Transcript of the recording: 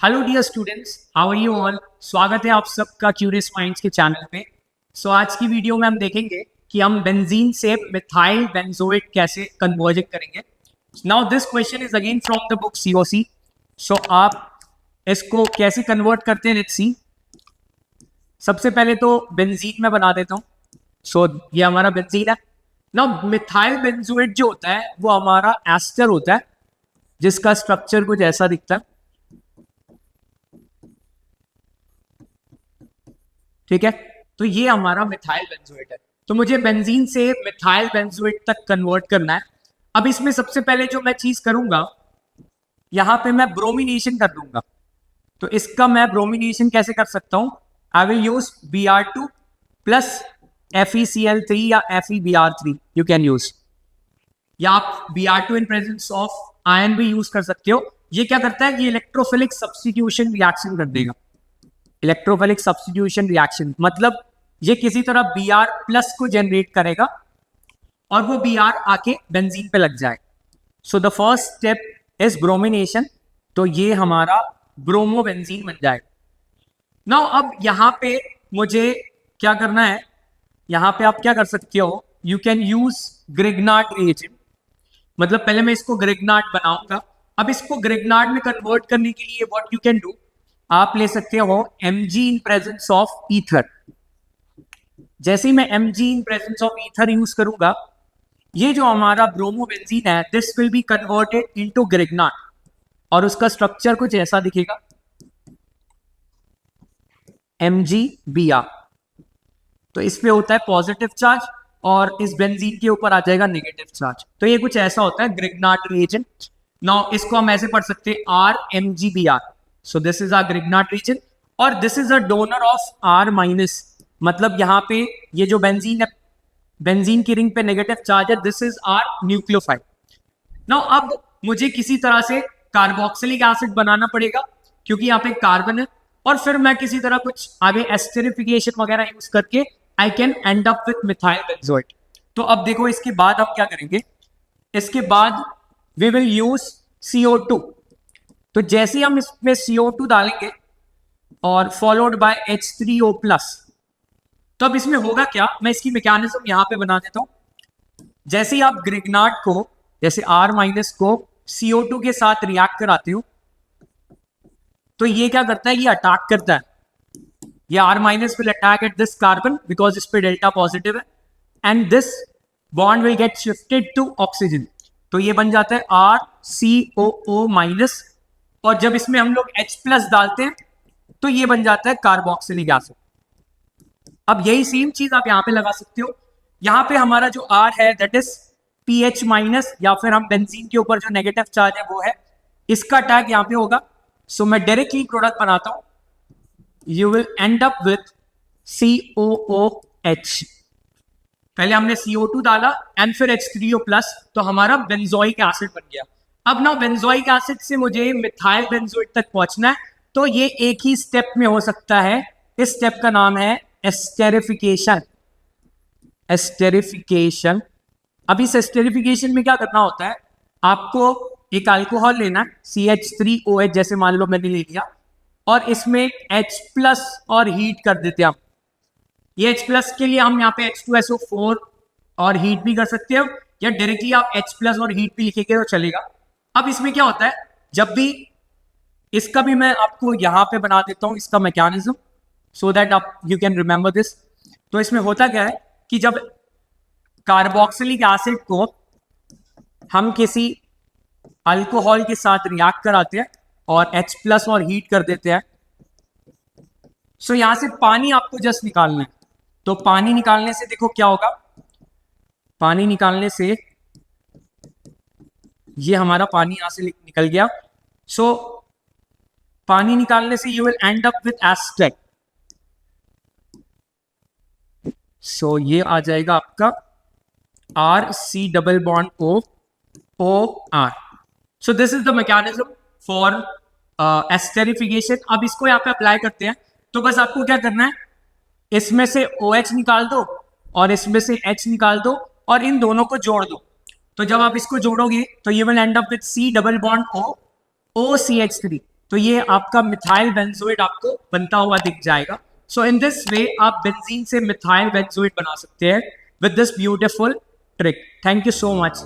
Hello dear students, how are you all. स्वागत है आप सबका क्यूरियस माइंड्स के चैनल पे। आज की वीडियो में हम देखेंगे कि हम बेंजीन से मिथाइल बेंजोएट कैसे कन्वर्जन करेंगे। Now this question is again from the book COC. आप इसको कैसे कन्वर्ट करते हैं, लेट्स सी। सबसे पहले तो बेंजीन में बना देता हूँ। ये हमारा बेंजीन है। नाउ मिथाइल बेंजोएट जो होता है वो हमारा एस्टर होता है, जिसका स्ट्रक्चर कुछ ऐसा दिखता है। ठीक है, तो ये हमारा मिथाइल बेंजोएट है। तो मुझे बेंजीन से मिथाइल बेंजोएट तक कन्वर्ट करना है। अब इसमें सबसे पहले जो मैं चीज करूंगा, यहां पे मैं ब्रोमिनेशन कर दूंगा। तो इसका मैं ब्रोमिनेशन कैसे कर सकता हूं? I will use Br2 plus FeCl3 या FeBr3 यू कैन यूज, या आप Br2 in presence of ion भी यूज कर सकते हो। ये क्या करता है? ये इलेक्ट्रोफिलिक सब्स्टिट्यूशन रिएक्शन कर देगा। इलेक्ट्रोफिलिक सब्स्टिट्यूशन रिएक्शन मतलब ये किसी तरह Br प्लस को जनरेट करेगा और वो Br आके बेंजीन पे लग जाए। So the first step is bromination. तो ये हमारा ब्रोमो बेंजीन बन जाएगा। नाउ अब यहां पे मुझे क्या करना है? यहां पे आप क्या कर सकते हो? You can use Grignard reagent. मतलब पहले मैं इसको ग्रिग्नार्ड बनाऊंगा। अब इसको ग्रिग्नार्ड में कन्वर्ट करने के लिए व्हाट यू कैन डू, आप ले सकते हो Mg in presence of ether. जैसे ही मैं Mg in presence of ether use करूंगा, ये जो हमारा ब्रोमो बेंजीन है this will be converted into Grignard और उसका स्ट्रक्चर कुछ ऐसा दिखेगा, MgBr। तो इस पे होता है पॉजिटिव चार्ज और इस बेंजीन के ऊपर आ जाएगा नेगेटिव चार्ज। तो ये कुछ ऐसा होता है ग्रिग्नार्ड रिएजेंट। नाउ इसको हम ऐसे पढ़ सकते हैं RMgBr। So this is our Grignard reagent और this is a donor of R minus. मतलब यहाँ पे ये जो बेंजीन है, बेंजीन की रिंग पे नेगेटिव चार्ज है, this is R nucleophile. Now अब मुझे किसी तरह से कार्बोक्सिलिक एसिड बनाना पड़ेगा क्योंकि यहाँ पे कार्बन है, और फिर मैं किसी तरह कुछ आगे एस्टेरिफिकेशन वगैरह यूज करके I can and up with methyl benzoate. तो अब देखो इसके बाद हम क्या करेंगे, इसके बाद वी विल यूज CO2। तो जैसे ही हम इसमें CO2 डालेंगे और फॉलोड बाय H3O+, तो अब इसमें होगा क्या, मैं इसकी मैकेनिज्म यहां पे बना देता हूं। जैसे ही आप ग्रिग्नार्ड को, जैसे R- को CO2 के साथ रिएक्ट कराते हो, तो ये क्या करता है? ये अटैक करता है। ये R- will attack at this carbon because इस पे डेल्टा पॉजिटिव है, and this bond will get shifted to oxygen. तो ये बन जाता है RCOO-, और जब इसमें हम लोग H+ डालते हैं तो ये बन जाता है कार्बोक्सिलिक एसिड। अब यही सेम चीज आप यहां पे लगा सकते हो। यहां पे हमारा जो R है दैट इज PH-, या फिर हम बेंजीन के ऊपर जो नेगेटिव चार्ज है वो है, इसका टैग यहां पे होगा। सो मैं डायरेक्टली प्रोडक्ट बनाता हूं, you will end up with COOH। पहले हमने CO2 डाला एंड फिर H3O+, तो हमारा बेंजोइक एसिड बन गया। अब ना बेंजोइक एसिड से मुझे मिथाइल बेंजोएट तक पहुंचना है, तो ये एक ही स्टेप में हो सकता है। इस स्टेप का नाम है एस्टेरिफिकेशन। एस्टेरिफिकेशन। अब इस एस्टेरिफिकेशन में क्या करना होता है, आपको एक अल्कोहल लेना है CH3OH, जैसे मान लो मैंने ले लिया, और इसमें H+ और हीट कर देते हैं हम। ये H+ के लिए हम यहाँ पे H2SO4 और हीट भी कर सकते हैं, या डायरेक्टली आप H+ और हीट भी लिखेंगे तो चलेगा। अब इसमें क्या होता है, जब भी इसका भी मैं आपको यहाँ पे बना देता हूँ इसका मैकेनिज्म, सो दैट आप यू कैन रिमेंबर दिस। तो इसमें होता क्या है कि जब कार्बोक्सिलिक एसिड को हम किसी अल्कोहल के साथ रिएक्ट कराते हैं और H+ और हीट कर देते हैं, सो यहां से पानी आपको जस्ट निकालना है। तो पानी निकालने से देखो क्या होगा, पानी निकालने से ये हमारा पानी यहां से निकल गया। सो पानी निकालने से you will end up with ester. So ये आ जाएगा आपका RC+O so this is the mechanism for esterification. अब इसको यहाँ पे अप्लाई करते हैं। तो बस आपको क्या करना है, इसमें से OH निकाल दो और इसमें से H निकाल दो और इन दोनों को जोड़ दो। तो जब आप इसको जोड़ोगे तो ये will end up with C+O OCH3। तो ये आपका मिथाइल बेंजोइड आपको बनता हुआ दिख जाएगा। सो इन दिस वे आप बेंजीन से मिथाइल बेंजोइड बना सकते हैं with this beautiful trick. Thank you so much.